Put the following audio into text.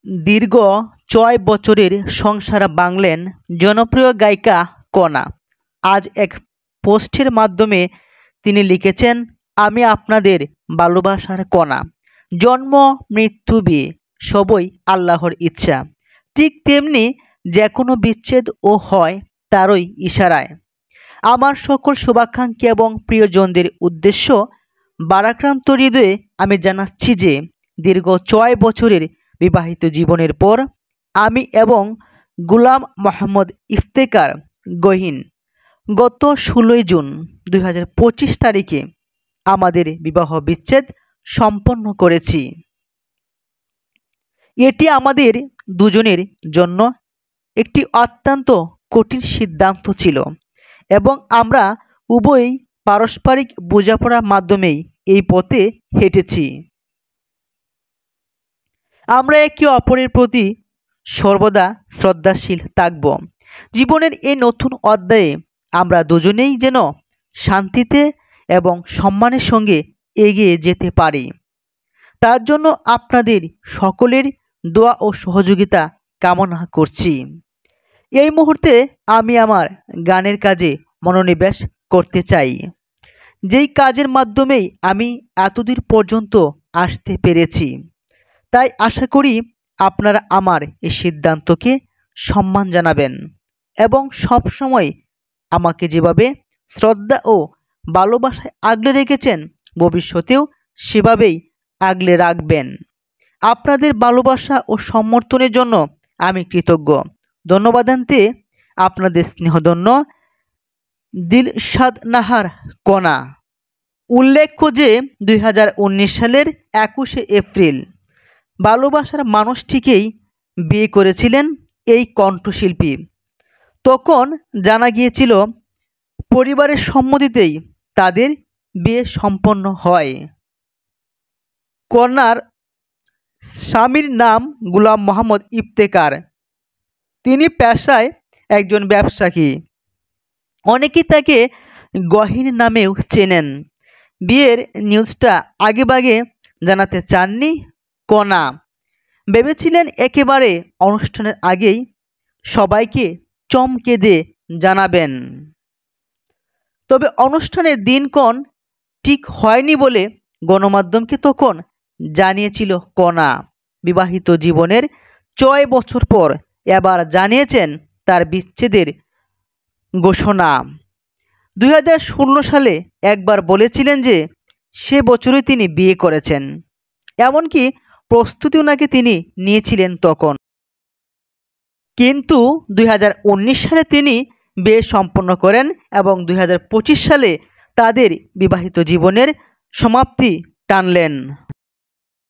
দীর্ঘ ৬ বছরের সংসার ভাঙলেন জনপ্রিয় গায়িকা কণা। আজ এক পোস্টের মাধ্যমে তিনি লিখেছেন, আমি আপনাদের ভালোবাসার কণা। জন্ম মৃত্যু বিয়ে সবই আল্লাহর ইচ্ছা। ঠিক তেমনি যে কোনো বিচ্ছেদও হয় তারই ইশারায়। আমার সকল শুভাকাঙ্ক্ষী এবং প্রিয়জনদের উদ্দেশ্য ভারাক্রান্ত হৃদয়ে আমি জানাচ্ছি যে দীর্ঘ ৬ বছরের বিবাহিত জীবনের পর আমি এবং গুলাম মোহাম্মদ ইফতেখার গহীন গত ১৬ জুন ২০২৫ তারিখে আমাদের বিবাহ বিচ্ছেদ সম্পন্ন করেছি। এটি আমাদের দুজনের জন্য একটি অত্যন্ত কঠিন সিদ্ধান্ত ছিল এবং আমরা উভয়ই পারস্পরিক বোঝাপড়ার মাধ্যমেই এই পথে হেঁটেছি। আমরা একে অপরের প্রতি সর্বদা শ্রদ্ধাশীল থাকব। জীবনের এই নতুন অধ্যায়ে আমরা দুজনেই যেন শান্তিতে এবং সম্মানের সঙ্গে এগিয়ে যেতে পারি। তার জন্য আপনাদের সকলের দোয়া ও সহযোগিতা কামনা করছি। এই মুহূর্তে আমি আমার গানের কাজে মনোনিবেশ করতে চাই, যেই কাজের মাধ্যমেই আমি এতদূর পর্যন্ত আসতে পেরেছি। তাই আশা করি আপনারা আমার এই সিদ্ধান্তকে সম্মান জানাবেন এবং সব সময় আমাকে যেভাবে শ্রদ্ধা ও ভালোবাসায় আগলে রেখেছেন ভবিষ্যতেও সেভাবেই আগলে রাখবেন। আপনাদের ভালোবাসা ও সমর্থনের জন্য আমি কৃতজ্ঞ। ধন্যবাদান্তে আপনাদের স্নেহধন্য দিলশাদ নাহার কণা। উল্লেখ্য যে ২০১৯ সালের ২১শে এপ্রিল ভালোবাসার মানুষটিকেই বিয়ে করেছিলেন এই কণ্ঠশিল্পী। তখন জানা গিয়েছিল পরিবারের সম্মতিতেই তাদের বিয়ে সম্পন্ন হয়। কণার স্বামীর নাম গুলাম মোহাম্মদ ইফতেখার। তিনি পেশায় একজন ব্যবসায়ী। অনেকেই তাকে গহীন নামেও চেনেন। বিয়ের নিউজটা আগেভাগে জানাতে চাননি কণা। ভেবেছিলেন একেবারে অনুষ্ঠানের আগেই সবাইকে চমকে দিয়ে জানাবেন। তবে অনুষ্ঠানের দিনক্ষণ ঠিক হয়নি বলে গণমাধ্যমকে তখন জানিয়েছিল কণা। বিবাহিত জীবনের ৬ বছর পর এবার জানিয়েছেন তার বিচ্ছেদের ঘোষণা। ২০১৬ সালে একবার বলেছিলেন যে সে বছরই তিনি বিয়ে করেছেন, এমনকি প্রস্তুতিও নাকি তিনি নিয়েছিলেন তখন। কিন্তু ২০১৯ সালে তিনি বিয়ে সম্পন্ন করেন এবং ২০২৫ সালে তাদের বিবাহিত জীবনের সমাপ্তি টানলেন।